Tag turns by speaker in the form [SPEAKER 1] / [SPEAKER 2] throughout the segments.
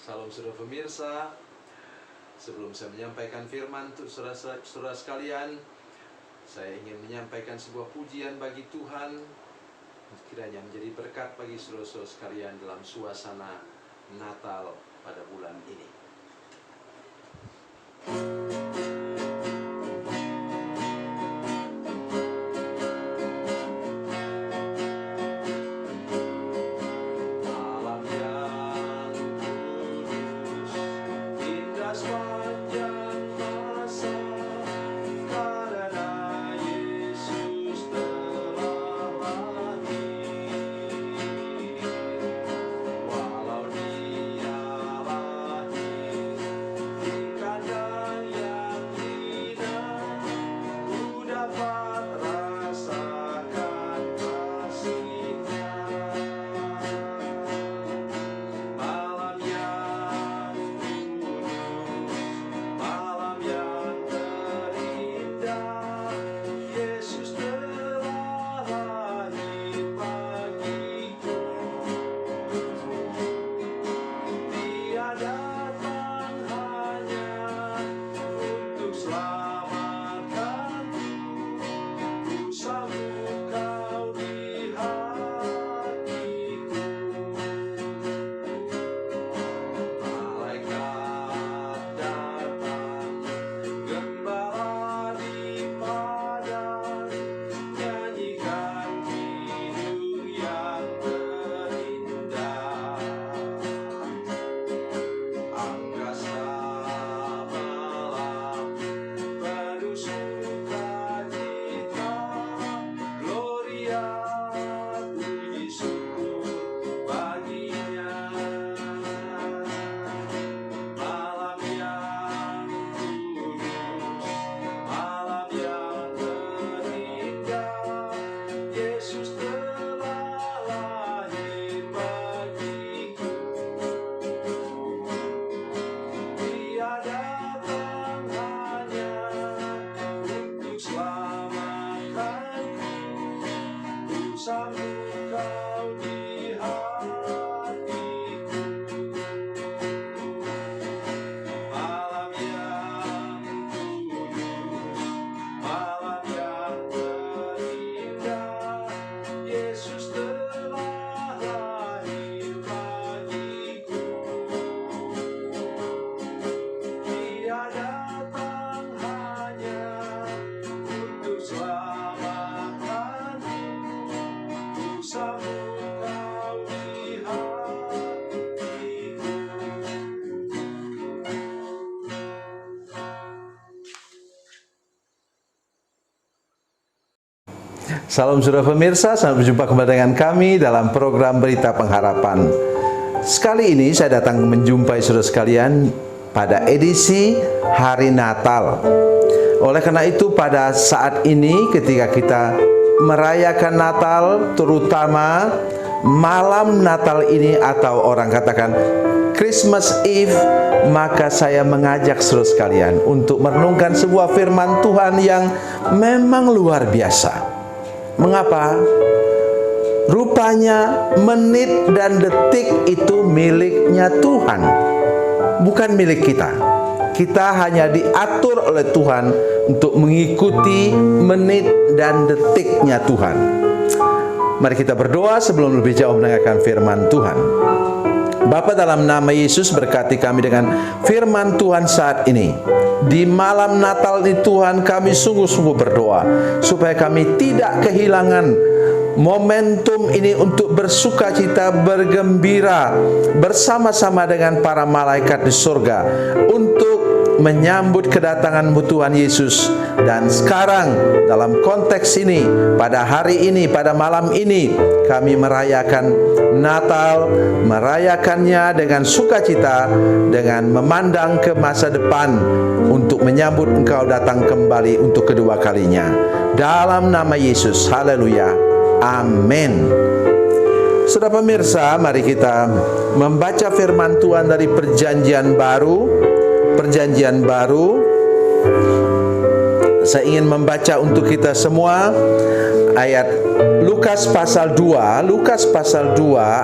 [SPEAKER 1] Salam saudara pemirsa. Sebelum saya menyampaikan firman untuk saudara sekalian, saya ingin menyampaikan sebuah pujian bagi Tuhan, kiranya menjadi berkat bagi saudara-saudara sekalian dalam suasana Natal pada bulan ini. Salam saudara pemirsa, selamat berjumpa kembali dengan kami dalam program Berita Pengharapan. Sekali ini saya datang menjumpai saudara sekalian pada edisi Hari Natal. Oleh karena itu pada saat ini ketika kita merayakan Natal, terutama malam Natal ini atau orang katakan Christmas Eve, maka saya mengajak saudara sekalian untuk merenungkan sebuah firman Tuhan yang memang luar biasa. Mengapa? Rupanya menit dan detik itu miliknya Tuhan, bukan milik kita. Kita hanya diatur oleh Tuhan untuk mengikuti menit dan detiknya Tuhan. Mari kita berdoa sebelum lebih jauh mendengarkan firman Tuhan. Bapa, dalam nama Yesus, berkati kami dengan firman Tuhan saat ini. Di malam Natal ini Tuhan, kami sungguh-sungguh berdoa supaya kami tidak kehilangan momentum ini untuk bersuka cita, bergembira bersama-sama dengan para malaikat di surga untuk menyambut kedatangan Tuhan Yesus. Dan sekarang dalam konteks ini, pada hari ini, pada malam ini, kami merayakan Natal, merayakannya dengan sukacita, dengan memandang ke masa depan untuk menyambut Engkau datang kembali untuk kedua kalinya. Dalam nama Yesus, haleluya, amin. Saudara pemirsa, mari kita membaca firman Tuhan dari Perjanjian Baru Saya ingin membaca untuk kita semua ayat Lukas pasal 2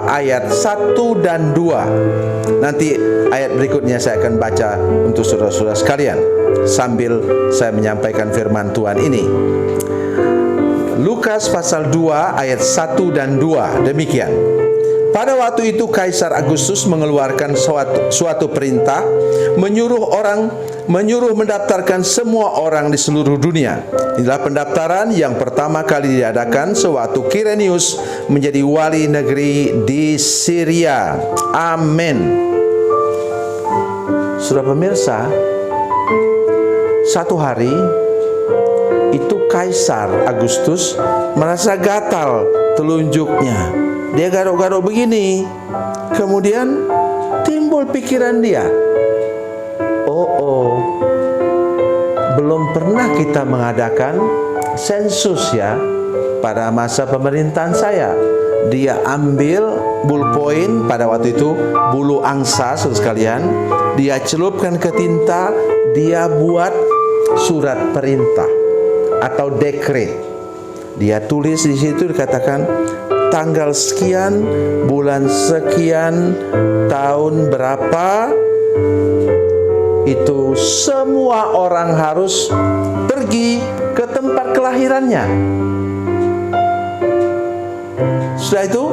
[SPEAKER 1] ayat 1 dan 2. Nanti ayat berikutnya saya akan baca untuk saudara-saudara sekalian sambil saya menyampaikan firman Tuhan ini. Lukas pasal 2 ayat 1 dan 2 demikian. Pada waktu itu Kaisar Agustus mengeluarkan suatu perintah menyuruh mendaftarkan semua orang di seluruh dunia. Inilah pendaftaran yang pertama kali diadakan sewaktu Kirenius menjadi wali negeri di Syria. Amin. Saudara pemirsa, satu hari itu Kaisar Agustus merasa gatal telunjuknya. Dia garuk-garuk begini. Kemudian timbul pikiran dia, belum pernah kita mengadakan sensus ya pada masa pemerintahan saya. Dia ambil ballpoint, pada waktu itu bulu angsa saudara sekalian, dia celupkan ke tinta, dia buat surat perintah atau dekret. Dia tulis di situ, dikatakan tanggal sekian, bulan sekian, tahun berapa, itu semua orang harus pergi ke tempat kelahirannya. Setelah itu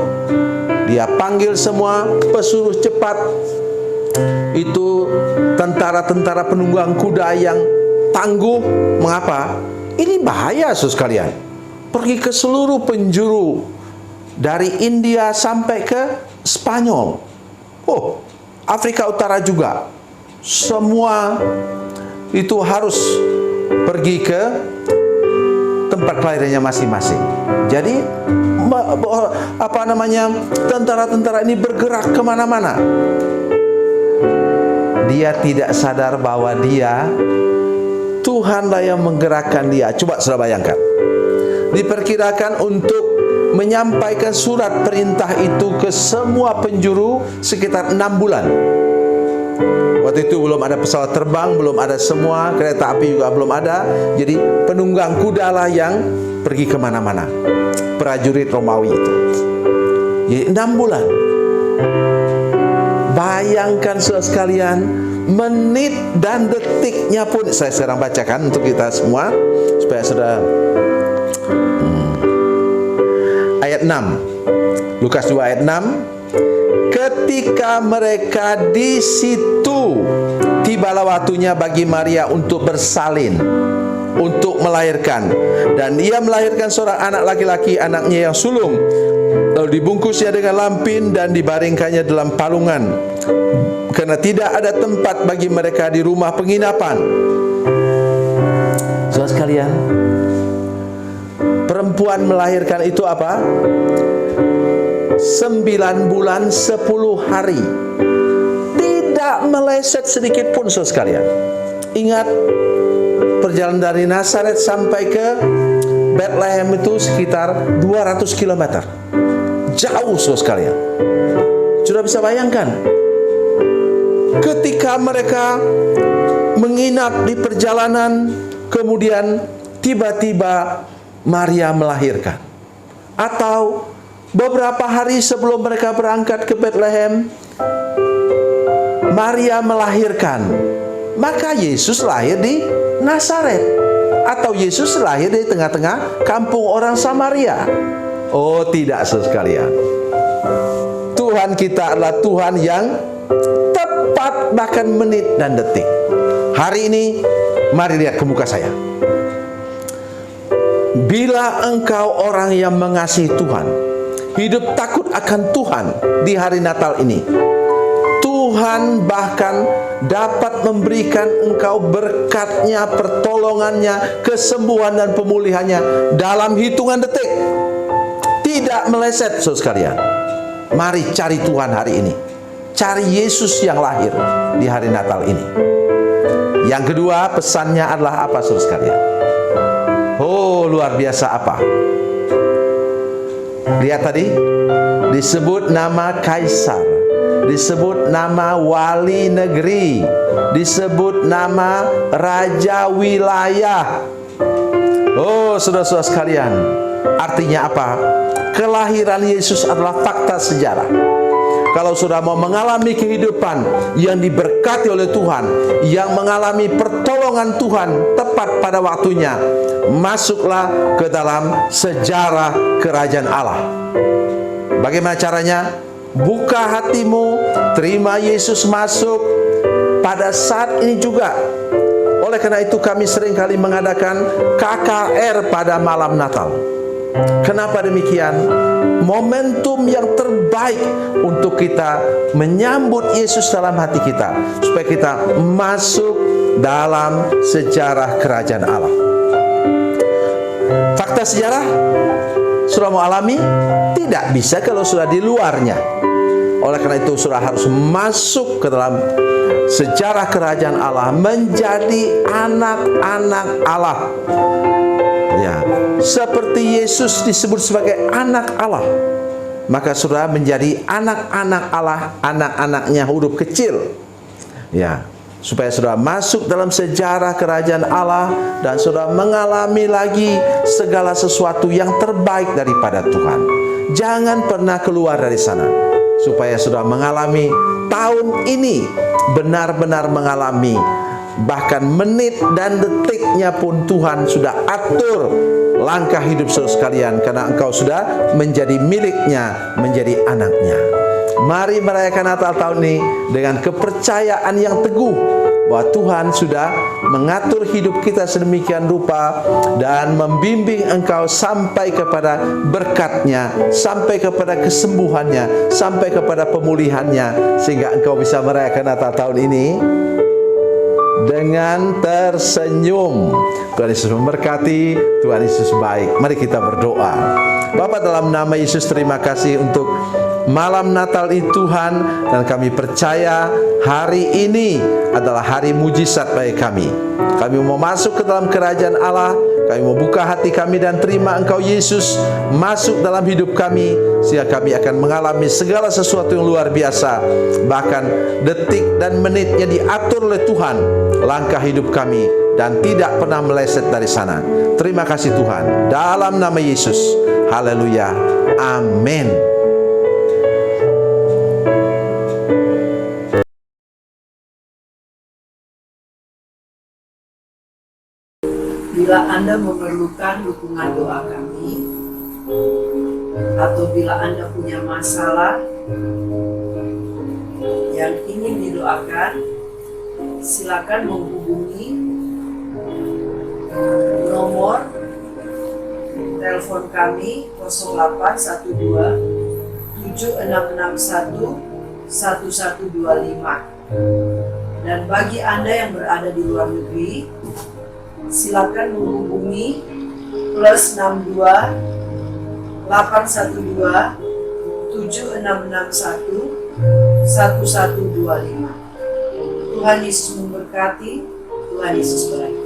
[SPEAKER 1] dia panggil semua pesuruh cepat, itu tentara-tentara penunggang kuda yang tangguh. Mengapa? Ini bahaya saudara sekalian. Pergi ke seluruh penjuru, dari India sampai ke Spanyol, Afrika Utara juga. Semua itu harus pergi ke tempat kelahirannya masing-masing. Jadi tentara-tentara ini bergerak kemana-mana. Dia tidak sadar bahwa Tuhanlah yang menggerakkan dia. Coba saudara bayangkan, diperkirakan untuk menyampaikan surat perintah itu ke semua penjuru sekitar 6 bulan. Waktu itu belum ada pesawat terbang, belum ada semua, kereta api juga belum ada. Jadi penunggang kuda lah yang pergi kemana-mana, prajurit Romawi itu. Jadi 6 bulan. Bayangkan saudara sekalian, menit dan detiknya pun saya sekarang bacakan untuk kita semua supaya saudara. Ayat 6, Lukas 2 ayat 6. Ketika mereka di situ, tibalah waktunya bagi Maria untuk bersalin, untuk melahirkan. Dan ia melahirkan seorang anak laki-laki, anaknya yang sulung. Lalu dibungkusnya dengan lampin dan dibaringkannya dalam palungan, karena tidak ada tempat bagi mereka di rumah penginapan. Saudara sekalian, perempuan melahirkan itu apa? 9 bulan 10 hari. Tidak meleset sedikit pun saudara sekalian. Ingat, perjalanan dari Nazaret sampai ke Bethlehem itu sekitar 200 km. Jauh saudara sekalian. Sudah bisa bayangkan, ketika mereka menginap di perjalanan, kemudian tiba-tiba Maria melahirkan. Atau beberapa hari sebelum mereka berangkat ke Bethlehem, Maria melahirkan. Maka Yesus lahir di Nazaret, atau Yesus lahir di tengah-tengah kampung orang Samaria. Oh tidak saudara sekalian, Tuhan kita adalah Tuhan yang tepat, bahkan menit dan detik. Hari ini mari lihat ke muka saya. Bila engkau orang yang mengasihi Tuhan, hidup takut akan Tuhan di hari Natal ini, Tuhan bahkan dapat memberikan engkau berkatnya, pertolongannya, kesembuhan dan pemulihannya dalam hitungan detik. Tidak meleset saudara sekalian. Mari cari Tuhan hari ini. Cari Yesus yang lahir di hari Natal ini. Yang kedua, pesannya adalah apa saudara sekalian? Oh, luar biasa apa? Lihat tadi, disebut nama Kaisar, disebut nama wali negeri, disebut nama raja wilayah. Oh, saudara-saudara sekalian, artinya apa? Kelahiran Yesus adalah fakta sejarah. Kalau sudah mau mengalami kehidupan yang diberkati oleh Tuhan, yang mengalami pertolongan Tuhan tepat pada waktunya, masuklah ke dalam sejarah kerajaan Allah. Bagaimana caranya? Buka hatimu, terima Yesus masuk pada saat ini juga. Oleh karena itu kami seringkali mengadakan KKR pada malam Natal. Kenapa demikian? Momentum yang terbaik untuk kita menyambut Yesus dalam hati kita, supaya kita masuk dalam sejarah kerajaan Allah. Fakta sejarah sudah mau alami? Tidak bisa kalau sudah di luarnya. Oleh karena itu sudah harus masuk ke dalam sejarah kerajaan Allah, menjadi anak-anak Allah. Ya, seperti Yesus disebut sebagai anak Allah, maka sudah menjadi anak-anak Allah, anak-anaknya huruf kecil. Ya, supaya sudah masuk dalam sejarah kerajaan Allah dan sudah mengalami lagi segala sesuatu yang terbaik daripada Tuhan. Jangan pernah keluar dari sana, supaya sudah mengalami tahun ini, benar-benar mengalami, bahkan menit dan detiknya pun Tuhan sudah atur langkah hidup saudara sekalian, karena engkau sudah menjadi miliknya, menjadi anaknya. Mari merayakan Natal tahun ini dengan kepercayaan yang teguh bahwa Tuhan sudah mengatur hidup kita sedemikian rupa dan membimbing engkau sampai kepada berkatnya, sampai kepada kesembuhannya, sampai kepada pemulihannya, sehingga engkau bisa merayakan Natal tahun ini dengan tersenyum. Tuhan Yesus memberkati, Tuhan Yesus baik. Mari kita berdoa. Bapa, dalam nama Yesus, terima kasih untuk malam Natal ini Tuhan, dan kami percaya hari ini adalah hari mujizat bagi kami. Kami mau masuk ke dalam kerajaan Allah. Kami mau buka hati kami dan terima Engkau Yesus masuk dalam hidup kami, sehingga kami akan mengalami segala sesuatu yang luar biasa. Bahkan detik dan menitnya diatur oleh Tuhan, langkah hidup kami, dan tidak pernah meleset dari sana. Terima kasih Tuhan, dalam nama Yesus. Haleluya, amin.
[SPEAKER 2] Bila Anda memerlukan dukungan doa kami, atau bila Anda punya masalah yang ingin didoakan, silakan menghubungi nomor telepon kami 0812 7661 1125. Dan bagi Anda yang berada di luar negeri, silakan menghubungi +62 812 7661 1125. Tuhan Yesus memberkati, Tuhan Yesus berkati.